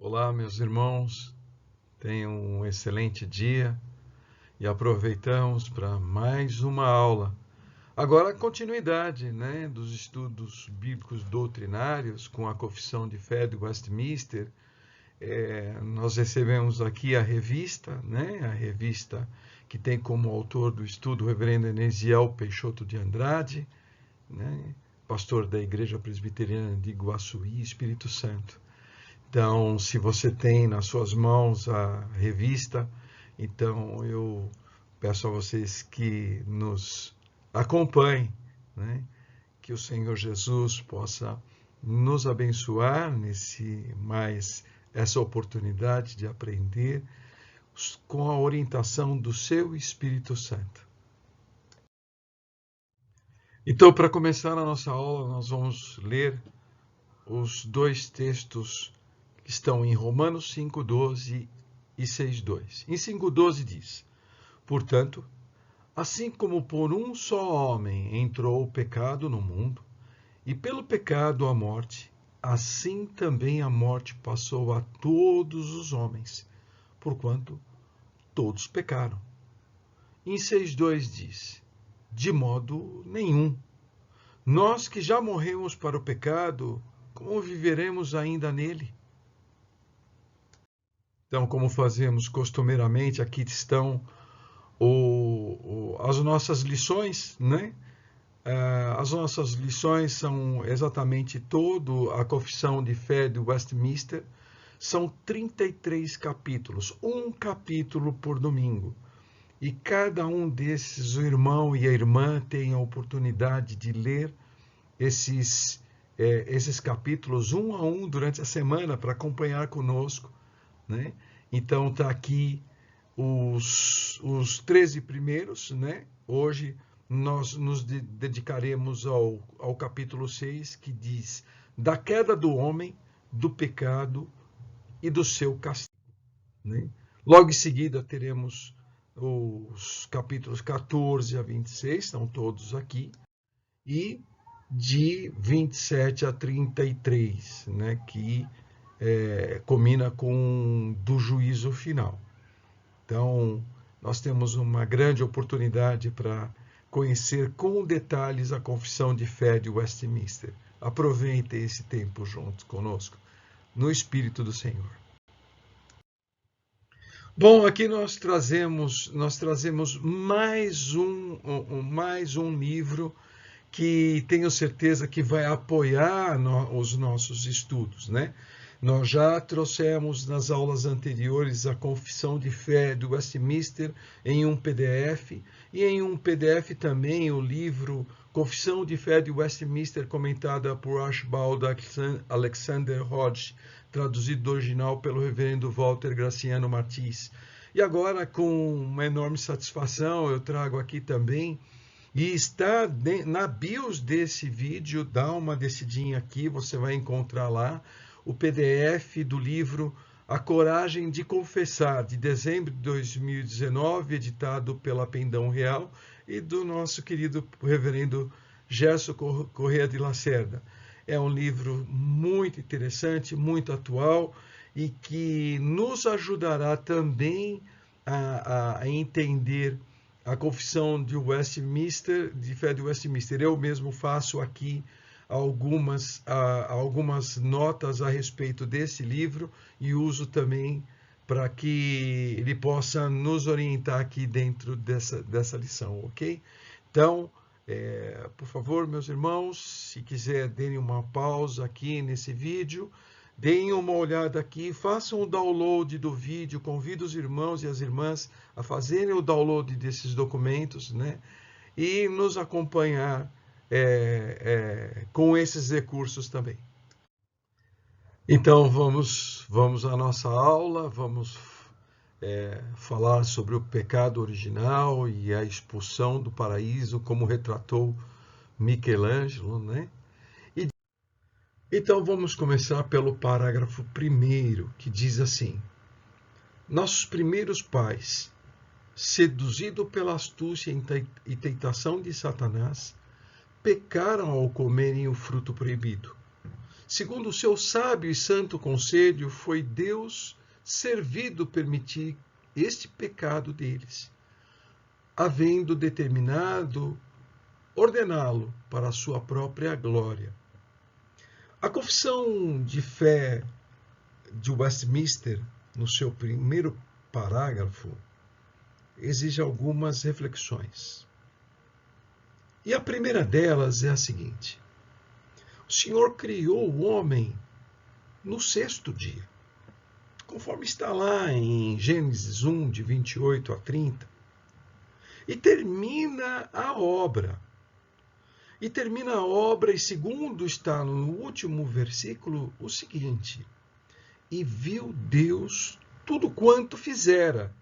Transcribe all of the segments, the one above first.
Olá, meus irmãos, tenham um excelente dia e aproveitamos para mais uma aula. Agora, a continuidade, dos estudos bíblicos doutrinários com a Confissão de Fé de Westminster. Nós recebemos aqui a revista, a revista que tem como autor do estudo o reverendo Enesiel Peixoto de Andrade, pastor da Igreja Presbiteriana de Iguaçuí, Espírito Santo. Então, se você tem nas suas mãos a revista, então eu peço a vocês que nos acompanhem, que o Senhor Jesus possa nos abençoar essa oportunidade de aprender com a orientação do seu Espírito Santo. Então, para começar a nossa aula, nós vamos ler os dois textos que estão em Romanos 5:12 e 6:2. Em 5:12 diz: Portanto, assim como por um só homem entrou o pecado no mundo, e pelo pecado a morte, assim também a morte passou a todos os homens, porquanto todos pecaram. Em 6:2 diz: De modo nenhum. Nós que já morremos para o pecado, como viveremos ainda nele? Então, como fazemos costumeiramente, aqui estão as nossas lições, As nossas lições são exatamente toda a Confissão de Fé de Westminster. São 33 capítulos, um capítulo por domingo. E cada um desses, o irmão e a irmã têm a oportunidade de ler esses capítulos um a um durante a semana para acompanhar conosco. Então está aqui os 13 primeiros, Hoje nós nos dedicaremos ao capítulo 6, que diz da queda do homem, do pecado e do seu castigo. Logo em seguida teremos os capítulos 14 a 26, estão todos aqui, e de 27 a 33, que combina com do juízo final. Então, nós temos uma grande oportunidade para conhecer com detalhes a Confissão de Fé de Westminster. Aproveitem esse tempo juntos conosco, no Espírito do Senhor. Bom, aqui nós trazemos mais um livro que tenho certeza que vai apoiar os nossos estudos, Nós já trouxemos nas aulas anteriores a Confissão de Fé do Westminster em um PDF, e em um PDF também o livro Confissão de Fé de Westminster, comentada por Archibald Alexander Hodge, traduzido do original pelo reverendo Walter Graciano Martins. E agora, com uma enorme satisfação, eu trago aqui também, e está na BIOS desse vídeo, dá uma descidinha aqui, você vai encontrar lá, o PDF do livro A Coragem de Confessar, de dezembro de 2019, editado pela Pendão Real, e do nosso querido reverendo Gerson Corrêa de Lacerda. É um livro muito interessante, muito atual, e que nos ajudará também a entender a Confissão de Westminster, de Fé de Westminster. Eu mesmo faço aqui algumas notas a respeito desse livro e uso também para que ele possa nos orientar aqui dentro dessa lição, ok? Então, por favor, meus irmãos, se quiser, deem uma pausa aqui nesse vídeo, deem uma olhada aqui, façam o download do vídeo, convido os irmãos e as irmãs a fazerem o download desses documentos, e nos acompanhar com esses recursos também. Então, vamos à nossa aula, vamos falar sobre o pecado original e a expulsão do paraíso, como retratou Michelangelo, Então, vamos começar pelo parágrafo 1º, que diz assim: Nossos primeiros pais, seduzidos pela astúcia e tentação de Satanás, pecaram ao comerem o fruto proibido. segundo o seu sábio e santo conselho, foi Deus servido permitir este pecado deles, havendo determinado ordená-lo para a sua própria glória. A confissão de fé de Westminster, no seu primeiro parágrafo, exige algumas reflexões. E a primeira delas é a seguinte: o Senhor criou o homem no sexto dia, conforme está lá em Gênesis 1, de 28 a 30, e termina a obra. E segundo está no último versículo, o seguinte: e viu Deus tudo quanto fizera,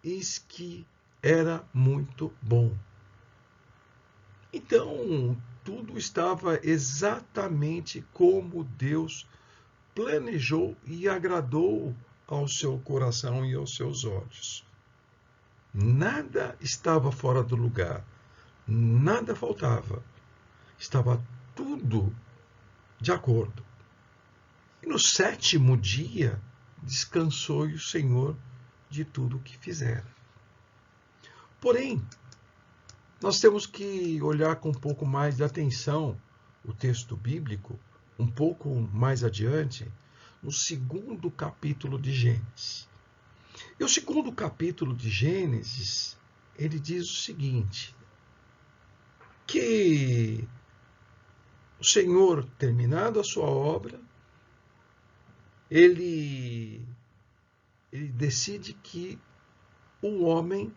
eis que era muito bom. Então, tudo estava exatamente como Deus planejou e agradou ao seu coração e aos seus olhos. Nada estava fora do lugar, nada faltava. Estava tudo de acordo. E no sétimo dia, descansou o Senhor de tudo o que fizera. Porém, nós temos que olhar com um pouco mais de atenção o texto bíblico, um pouco mais adiante, no segundo capítulo de Gênesis. E o segundo capítulo de Gênesis, ele diz o seguinte, que o Senhor, terminado a sua obra, ele decide que o homem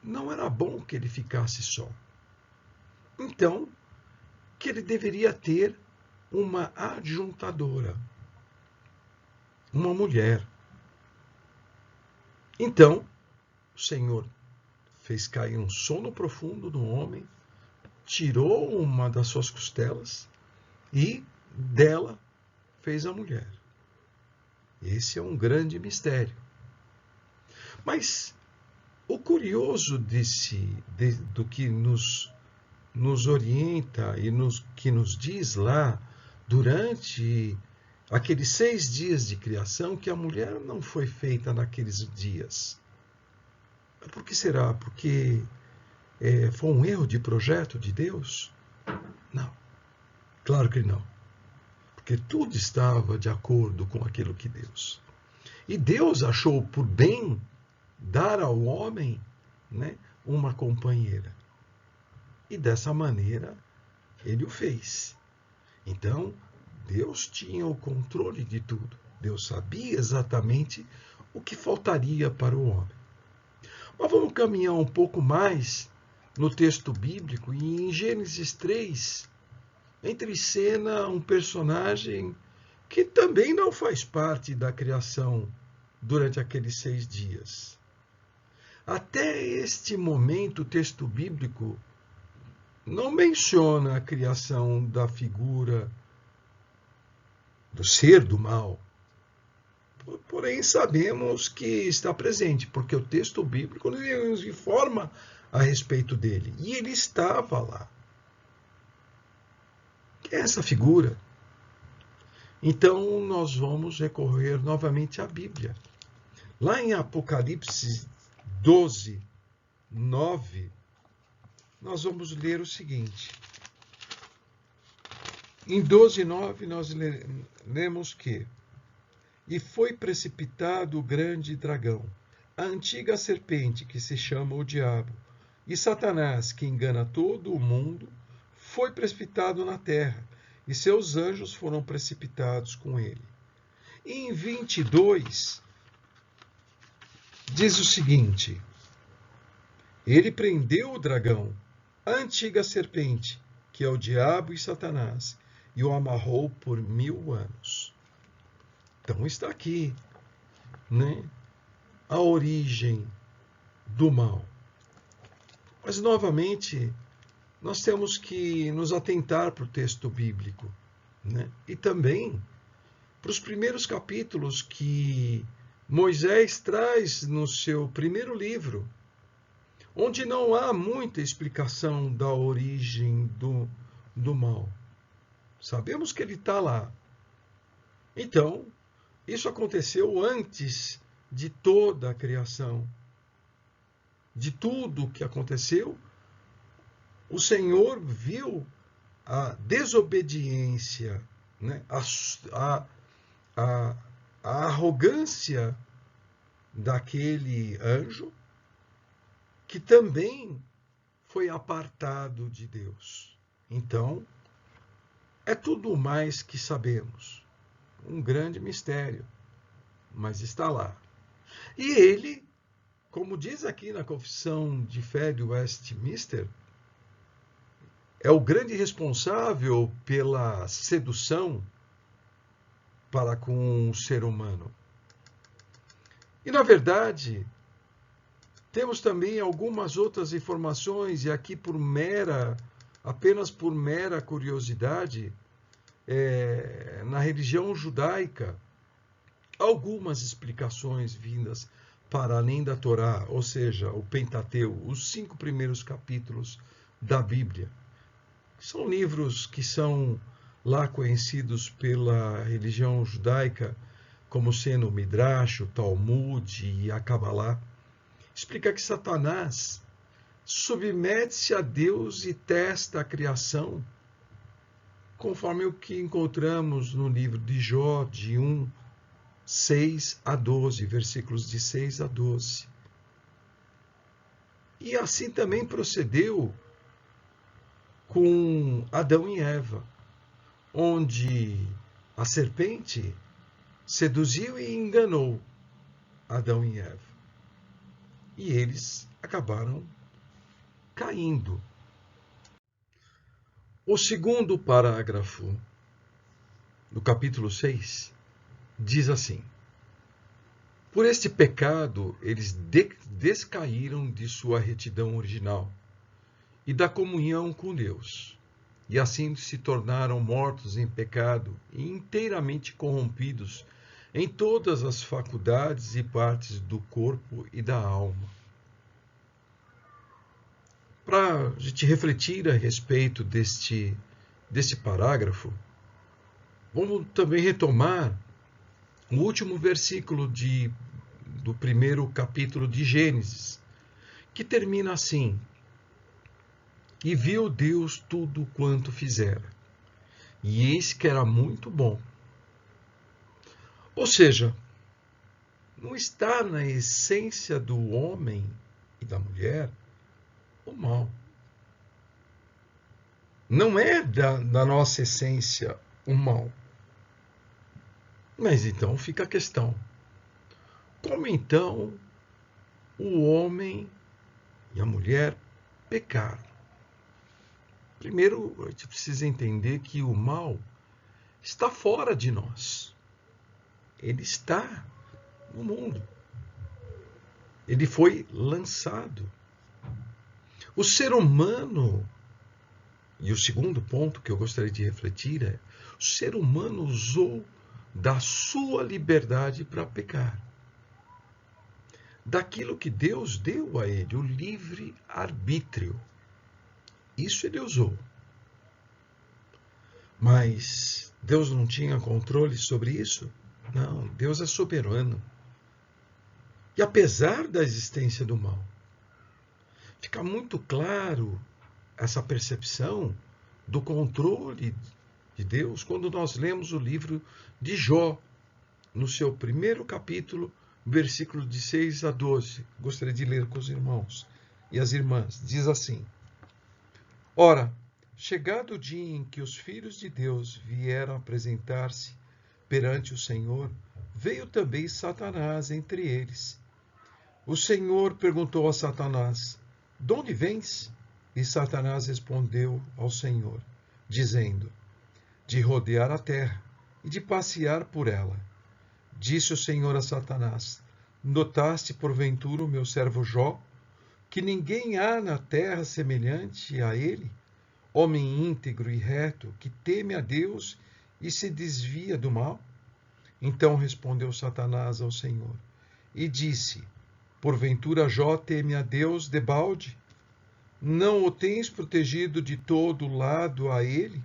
não era bom que ele ficasse só. Então, que ele deveria ter uma adjuntadora, uma mulher. Então, o Senhor fez cair um sono profundo no homem, tirou uma das suas costelas e dela fez a mulher. Esse é um grande mistério. Mas o curioso do que nos orienta e que nos diz lá, durante aqueles 6 dias de criação, que a mulher não foi feita naqueles dias. Por que será? Porque foi um erro de projeto de Deus? Não, claro que não. Porque tudo estava de acordo com aquilo que Deus. E Deus achou por bem dar ao homem, né, uma companheira. E dessa maneira ele o fez. Então, Deus tinha o controle de tudo. Deus sabia exatamente o que faltaria para o homem. Mas vamos caminhar um pouco mais no texto bíblico, e em Gênesis 3, entra em cena um personagem que também não faz parte da criação durante aqueles 6 dias. Até este momento, o texto bíblico não menciona a criação da figura do ser do mal. Porém, sabemos que está presente, porque o texto bíblico nos informa a respeito dele. E ele estava lá. Quem é essa figura? Então, nós vamos recorrer novamente à Bíblia. Lá em Apocalipse 12, 9, nós vamos ler o seguinte. Em 12, 9, nós lemos que: e foi precipitado o grande dragão, a antiga serpente que se chama o diabo, e Satanás, que engana todo o mundo, foi precipitado na terra, e seus anjos foram precipitados com ele. E em 22, diz o seguinte: ele prendeu o dragão, a antiga serpente, que é o diabo e Satanás, e o amarrou por 1000 anos. Então está aqui, né, a origem do mal. Mas, novamente, nós temos que nos atentar para o texto bíblico, né? E também para os primeiros capítulos que Moisés traz no seu primeiro livro, onde não há muita explicação da origem do mal. Sabemos que ele está lá, Então, isso aconteceu antes de toda a criação. De tudo que aconteceu, o Senhor viu a desobediência, né? A, a arrogância daquele anjo, que também foi apartado de Deus. Então, é tudo mais que sabemos. Um grande mistério, mas está lá. E ele, como diz aqui na Confissão de Fé de Westminster, é o grande responsável pela sedução para com o ser humano. E, na verdade, temos também algumas outras informações, e aqui apenas por mera curiosidade, na religião judaica, algumas explicações vindas para além da Torá, ou seja, o Pentateuco, os 5 primeiros capítulos da Bíblia. São livros que são lá conhecidos pela religião judaica como sendo o Midrash, o Talmud e a Kabbalah. Explica que Satanás submete-se a Deus e testa a criação, conforme o que encontramos no livro de Jó, de 6 a 12, versículos de 6 a 12. E assim também procedeu com Adão e Eva, onde a serpente seduziu e enganou Adão e Eva. E eles acabaram caindo. O segundo parágrafo do capítulo 6 diz assim: por este pecado eles descaíram de sua retidão original e da comunhão com Deus, e assim se tornaram mortos em pecado e inteiramente corrompidos em todas as faculdades e partes do corpo e da alma. Para a gente refletir a respeito deste parágrafo, vamos também retomar o último versículo do primeiro capítulo de Gênesis, que termina assim: e viu Deus tudo quanto fizera, e eis que era muito bom. Ou seja, não está na essência do homem e da mulher o mal. Não é da nossa essência o mal. Mas então fica a questão: como então o homem e a mulher pecaram? Primeiro, a gente precisa entender que o mal está fora de nós. Ele está no mundo. Ele foi lançado. O ser humano, e o segundo ponto que eu gostaria de refletir é: o ser humano usou da sua liberdade para pecar. Daquilo que Deus deu a ele, o livre-arbítrio. Isso ele usou. Mas Deus não tinha controle sobre isso? Não, Deus é soberano. E apesar da existência do mal, fica muito claro essa percepção do controle de Deus quando nós lemos o livro de Jó, no seu primeiro capítulo, versículo de 6 a 12. Gostaria de ler com os irmãos e as irmãs. Diz assim: ora, chegado o dia em que os filhos de Deus vieram apresentar-se perante o Senhor, veio também Satanás entre eles. O Senhor perguntou a Satanás: de onde vens? E Satanás respondeu ao Senhor, dizendo: de rodear a terra e de passear por ela. Disse o Senhor a Satanás: notaste porventura o meu servo Jó, que ninguém há na terra semelhante a ele, homem íntegro e reto, que teme a Deus e se desvia do mal? Então respondeu Satanás ao Senhor e disse: porventura Jó teme a Deus debalde? Não o tens protegido de todo lado a ele,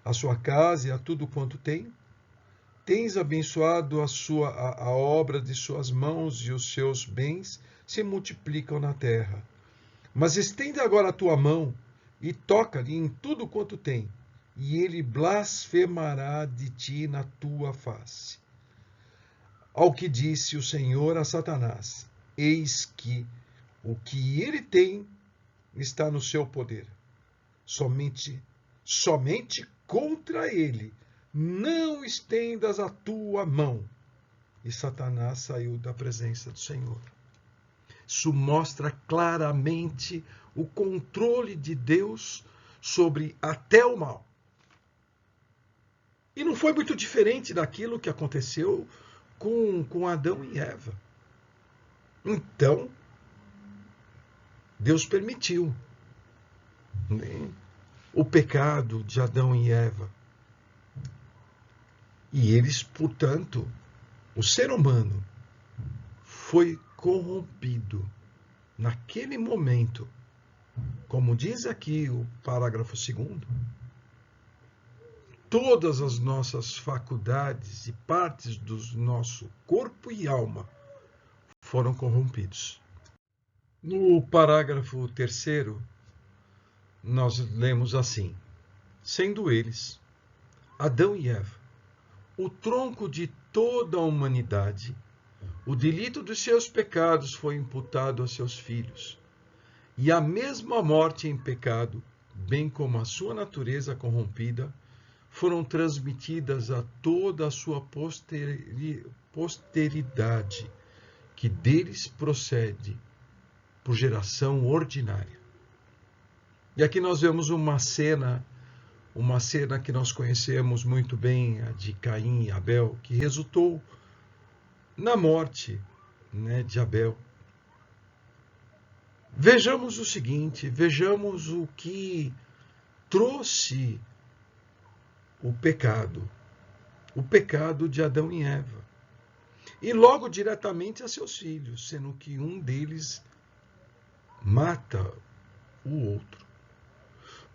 a sua casa e a tudo quanto tem? tens abençoado a obra de suas mãos e os seus bens se multiplicam na terra. Mas estende agora a tua mão e toca-lhe em tudo quanto tem, e ele blasfemará de ti na tua face. Ao que disse o Senhor a Satanás: eis que o que ele tem está no seu poder. Somente contra ele não estendas a tua mão. E Satanás saiu da presença do Senhor. Isso mostra claramente o controle de Deus sobre até o mal. E não foi muito diferente daquilo que aconteceu com Adão e Eva. Então, Deus permitiu, né, o pecado de Adão e Eva. E eles, portanto, o ser humano foi corrompido naquele momento. Como diz aqui o parágrafo 2º, todas as nossas faculdades e partes do nosso corpo e alma foram corrompidos. No parágrafo 3º, nós lemos assim: sendo eles, Adão e Eva, o tronco de toda a humanidade, o delito dos seus pecados foi imputado a seus filhos, e a mesma morte em pecado, bem como a sua natureza corrompida, foram transmitidas a toda a sua posteridade, que deles procede por geração ordinária. E aqui nós vemos uma cena que nós conhecemos muito bem, a de Caim e Abel, que resultou na morte, né, de Abel. Vejamos o seguinte, vejamos o que trouxe o pecado de Adão e Eva, e logo diretamente a seus filhos, sendo que um deles mata o outro,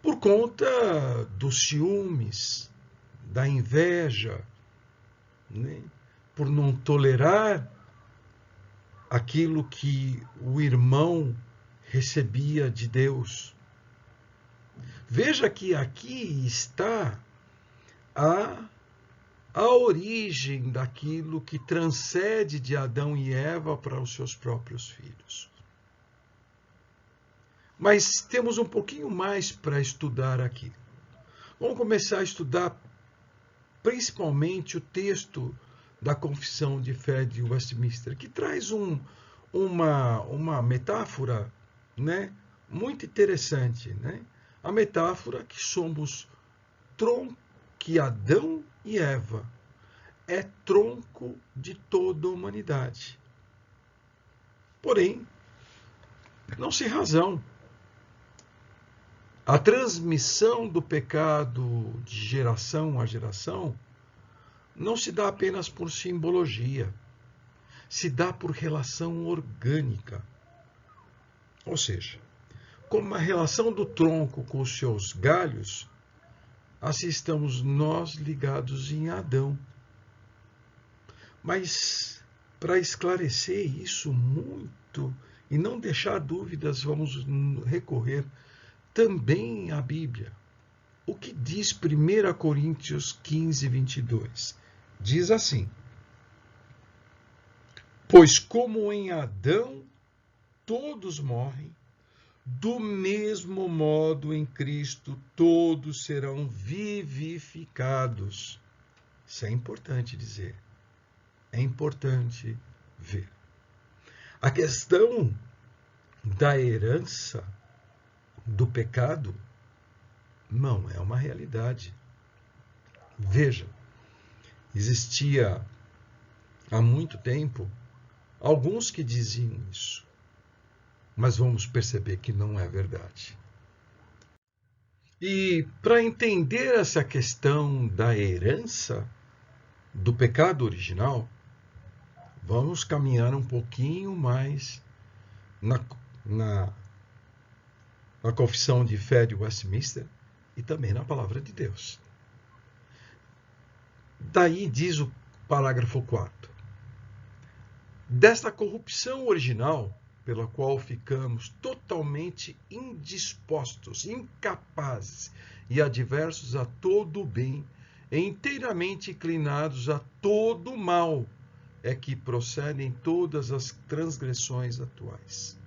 por conta dos ciúmes, da inveja, né? Por não tolerar aquilo que o irmão recebia de Deus. Veja que aqui está a origem daquilo que transcende de Adão e Eva para os seus próprios filhos. Mas temos um pouquinho mais para estudar aqui. Vamos começar a estudar principalmente o texto da Confissão de Fé de Westminster, que traz uma metáfora, né, muito interessante, né? A metáfora que somos que Adão e Eva é tronco de toda a humanidade. Porém, não sem razão. A transmissão do pecado de geração a geração não se dá apenas por simbologia, se dá por relação orgânica. Ou seja, como a relação do tronco com os seus galhos, assim estamos nós ligados em Adão. Mas, para esclarecer isso muito e não deixar dúvidas, vamos recorrer também à Bíblia. O que diz 1 Coríntios 15, 22? Diz assim: pois como em Adão todos morrem, do mesmo modo em Cristo todos serão vivificados. Isso é importante dizer. É importante ver. A questão da herança do pecado não é uma realidade. Veja, existia há muito tempo alguns que diziam isso, mas vamos perceber que não é verdade. E para entender essa questão da herança do pecado original, vamos caminhar um pouquinho mais na Confissão de Fé de Westminster e também na Palavra de Deus. Daí diz o parágrafo 4. Desta corrupção original, pela qual ficamos totalmente indispostos, incapazes e adversos a todo o bem, e inteiramente inclinados a todo o mal, é que procedem todas as transgressões atuais.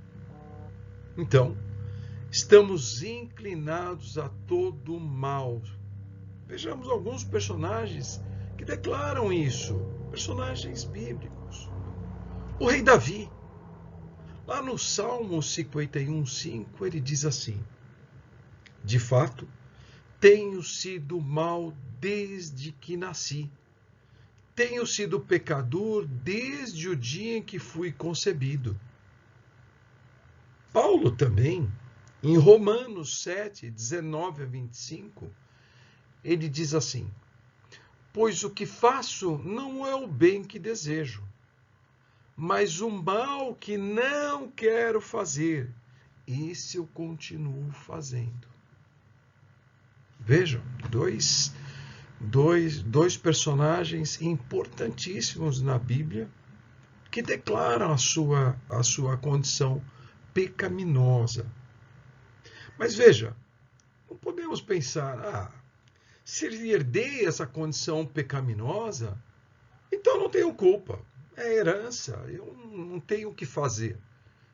Então, estamos inclinados a todo o mal. Vejamos alguns personagens que declaram isso, personagens bíblicos. O rei Davi, lá no Salmo 51:5, ele diz assim: de fato, tenho sido mau desde que nasci. Tenho sido pecador desde o dia em que fui concebido. Paulo também, em Romanos 7:19-25, ele diz assim: pois o que faço não é o bem que desejo, mas o mal que não quero fazer, esse eu continuo fazendo. Vejam, dois personagens importantíssimos na Bíblia que declaram a sua condição pecaminosa. Mas veja, não podemos pensar, se ele herdei essa condição pecaminosa, então não tenho culpa. É herança, eu não tenho o que fazer.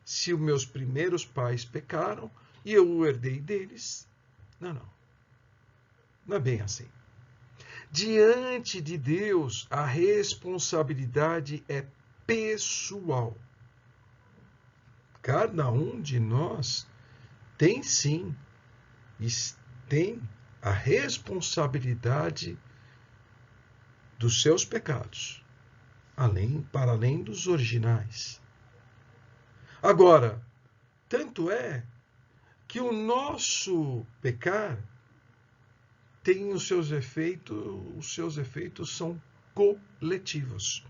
Se os meus primeiros pais pecaram e eu herdei deles, não é bem assim. Diante de Deus, a responsabilidade é pessoal. Cada um de nós tem sim, tem a responsabilidade dos seus pecados, para além dos originais. Agora, tanto é que o nosso pecar tem os seus efeitos são coletivos.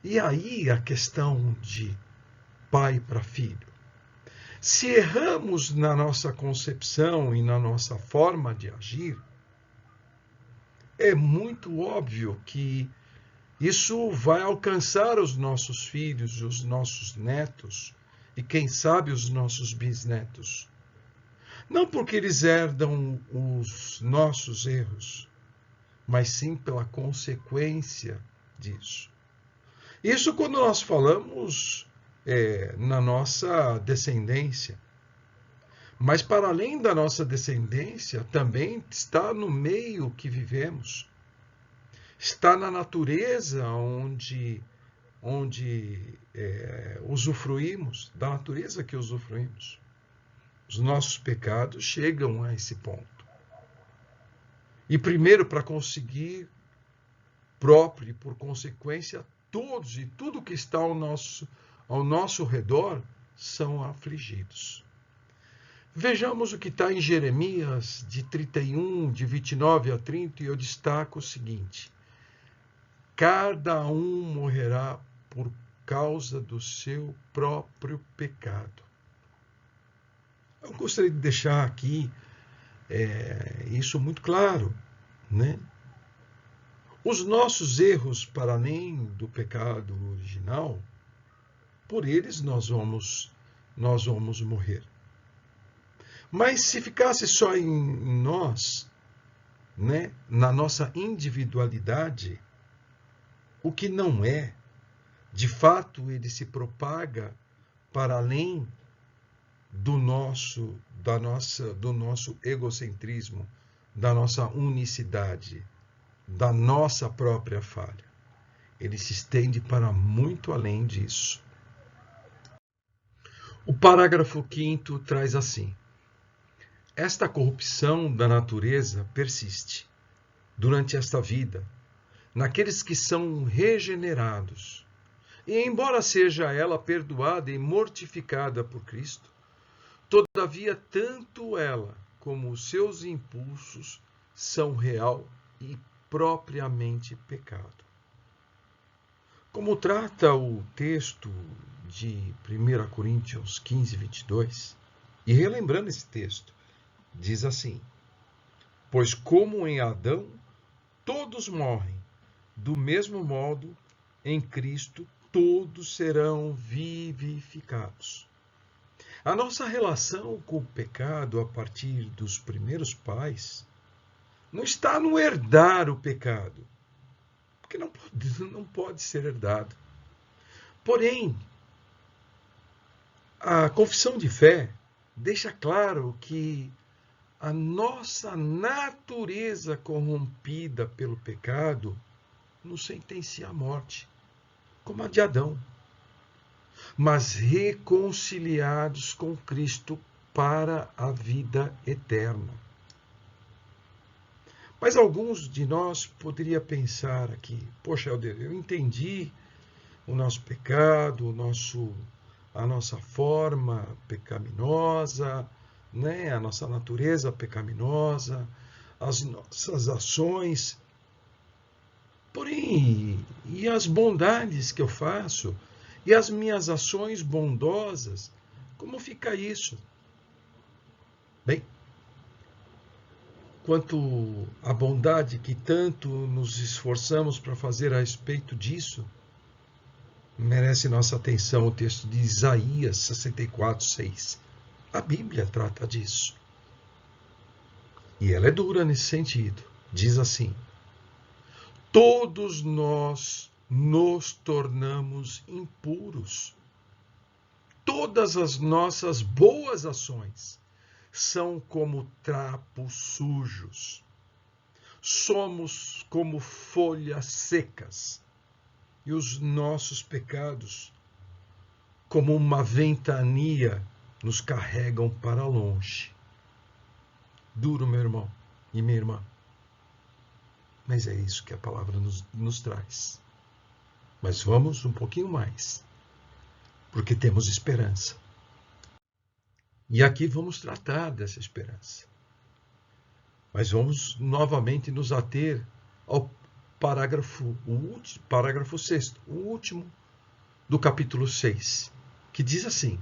E aí a questão de pai para filho. Se erramos na nossa concepção e na nossa forma de agir, é muito óbvio que isso vai alcançar os nossos filhos, os nossos netos e, quem sabe, os nossos bisnetos. Não porque eles herdam os nossos erros, mas sim pela consequência disso. Isso quando nós falamos na nossa descendência. Mas para além da nossa descendência, também está no meio que vivemos. Está na natureza onde usufruímos, da natureza que usufruímos. Os nossos pecados chegam a esse ponto. E primeiro, para conseguir próprio e por consequência, todos e tudo que está ao nosso redor são afligidos. Vejamos o que está em Jeremias, de 31, de 29 a 30, e eu destaco o seguinte: cada um morrerá por causa do seu próprio pecado. Eu gostaria de deixar aqui isso muito claro, né? Os nossos erros, para além do pecado original, por eles nós vamos morrer. Mas se ficasse só em nós, né, na nossa individualidade, o que não é, de fato, ele se propaga para além do nosso egocentrismo, da nossa unicidade, da nossa própria falha. Ele se estende para muito além disso. O parágrafo 5º traz assim: esta corrupção da natureza persiste durante esta vida, naqueles que são regenerados. E embora seja ela perdoada e mortificada por Cristo, todavia tanto ela como os seus impulsos são real e propriamente pecado. Como trata o texto de 1 Coríntios 15:22, e relembrando esse texto, diz assim: pois como em Adão todos morrem, do mesmo modo, em Cristo, todos serão vivificados. A nossa relação com o pecado a partir dos primeiros pais não está no herdar o pecado, porque não pode ser herdado. Porém, a confissão de fé deixa claro que a nossa natureza corrompida pelo pecado nos sentencia à morte, como a de Adão, mas reconciliados com Cristo para a vida eterna. Mas alguns de nós poderiam pensar aqui, poxa, eu entendi o nosso pecado, a nossa forma pecaminosa, né? A nossa natureza pecaminosa, as nossas ações. Porém, e as bondades que eu faço? E as minhas ações bondosas? Como fica isso? Bem, quanto à bondade que tanto nos esforçamos para fazer a respeito disso, merece nossa atenção o texto de Isaías 64:6. A Bíblia trata disso. E ela é dura nesse sentido. Diz assim: todos nós nos tornamos impuros. Todas as nossas boas ações são como trapos sujos. Somos como folhas secas. E os nossos pecados, como uma ventania, nos carregam para longe. Duro, meu irmão e minha irmã. Mas é isso que a palavra nos traz. Mas vamos um pouquinho mais, porque temos esperança. E aqui vamos tratar dessa esperança. Mas vamos novamente nos ater ao parágrafo 6º, o último do capítulo 6, que diz assim: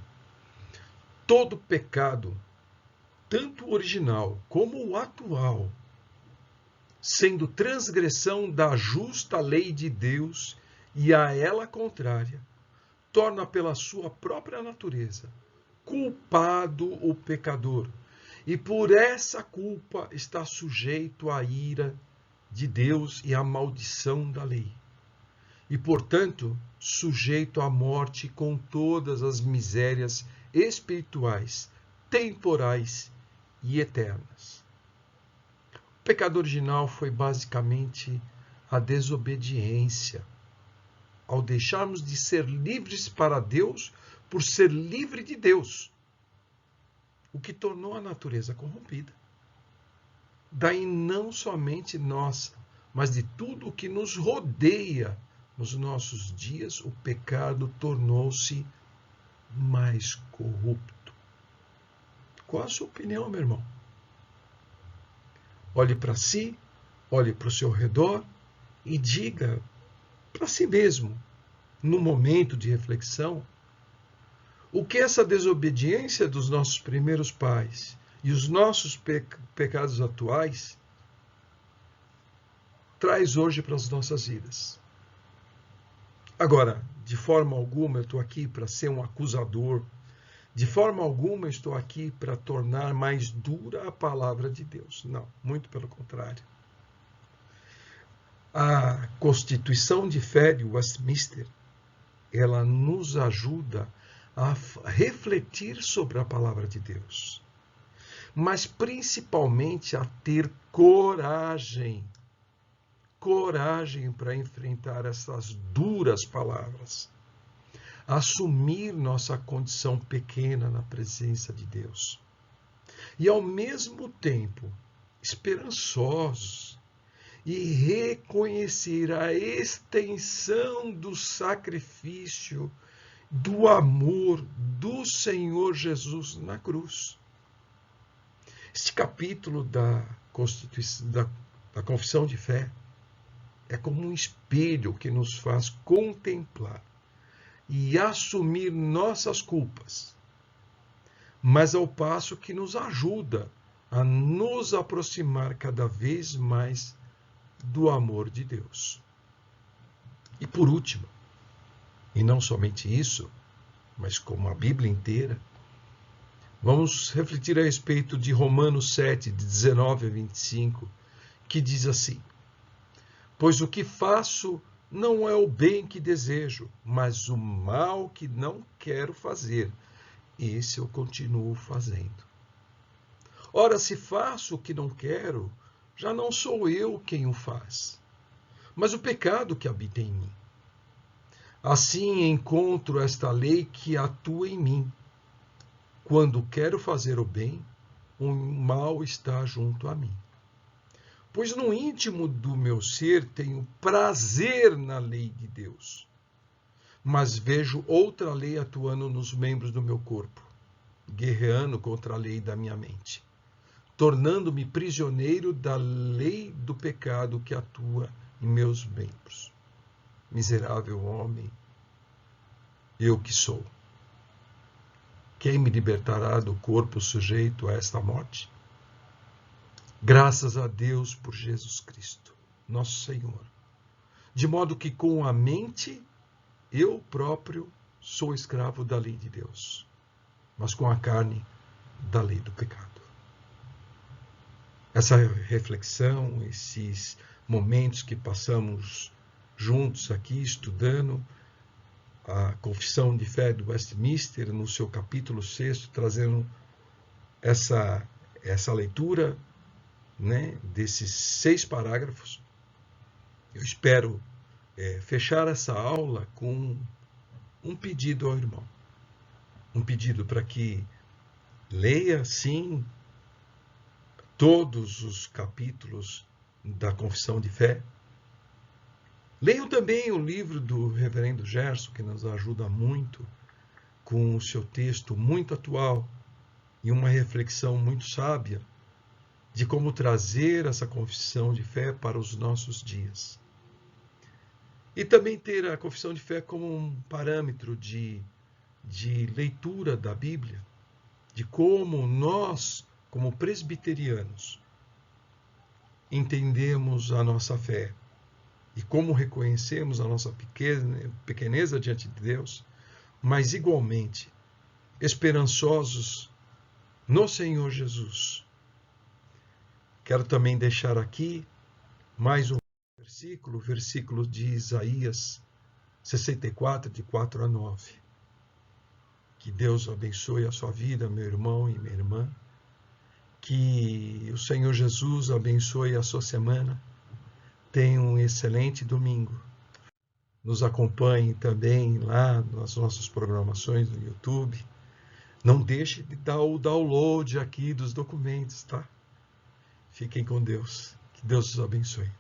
todo pecado, tanto o original como o atual, sendo transgressão da justa lei de Deus e a ela contrária, torna pela sua própria natureza culpado o pecador, e por essa culpa está sujeito à ira de Deus e à maldição da lei, e, portanto, sujeito à morte com todas as misérias espirituais, temporais e eternas. O pecado original foi basicamente a desobediência, ao deixarmos de ser livres para Deus por ser livre de Deus, o que tornou a natureza corrompida. Daí não somente nossa, mas de tudo o que nos rodeia nos nossos dias, o pecado tornou-se mais corrupto. Qual a sua opinião, meu irmão? Olhe para si, olhe para o seu redor e diga para si mesmo, no momento de reflexão, o que essa desobediência dos nossos primeiros pais e os nossos pecados atuais traz hoje para as nossas vidas. Agora, de forma alguma eu estou aqui para ser um acusador, de forma alguma eu estou aqui para tornar mais dura a palavra de Deus. Não, muito pelo contrário. A Constituição de Fé de Westminster, ela nos ajuda a refletir sobre a palavra de Deus, mas principalmente a ter coragem para enfrentar essas duras palavras, assumir nossa condição pequena na presença de Deus e, ao mesmo tempo, esperançosos e reconhecer a extensão do sacrifício, do amor do Senhor Jesus na cruz. Este capítulo da Confissão de Fé é como um espelho que nos faz contemplar e assumir nossas culpas, mas ao passo que nos ajuda a nos aproximar cada vez mais do amor de Deus. E por último, e não somente isso, mas como a Bíblia inteira, vamos refletir a respeito de Romanos 7, de 19 a 25, que diz assim: pois o que faço não é o bem que desejo, mas o mal que não quero fazer, esse eu continuo fazendo. Ora, se faço o que não quero, já não sou eu quem o faz, mas o pecado que habita em mim. Assim encontro esta lei que atua em mim. Quando quero fazer o bem, o mal está junto a mim. Pois no íntimo do meu ser tenho prazer na lei de Deus, mas vejo outra lei atuando nos membros do meu corpo, guerreando contra a lei da minha mente, tornando-me prisioneiro da lei do pecado que atua em meus membros. Miserável homem, eu que sou. Quem me libertará do corpo sujeito a esta morte? Graças a Deus por Jesus Cristo, nosso Senhor. De modo que com a mente eu próprio sou escravo da lei de Deus, mas com a carne da lei do pecado. Essa reflexão, esses momentos que passamos juntos aqui estudando a Confissão de Fé do Westminster, no seu capítulo 6, trazendo essa leitura, né, desses 6 parágrafos. Eu espero fechar essa aula com um pedido ao irmão. Um pedido para que leia, sim, todos os capítulos da Confissão de Fé. Leiam também o livro do reverendo Gerson, que nos ajuda muito com o seu texto muito atual e uma reflexão muito sábia de como trazer essa confissão de fé para os nossos dias. E também ter a confissão de fé como um parâmetro de leitura da Bíblia, de como nós, como presbiterianos, entendemos a nossa fé e como reconhecemos a nossa pequeneza diante de Deus, mas igualmente esperançosos no Senhor Jesus. Quero também deixar aqui mais um versículo de Isaías 64, de 4 a 9. Que Deus abençoe a sua vida, meu irmão e minha irmã. Que o Senhor Jesus abençoe a sua semana. Tenha um excelente domingo. Nos acompanhe também lá nas nossas programações no YouTube. Não deixe de dar o download aqui dos documentos, tá? Fiquem com Deus. Que Deus os abençoe.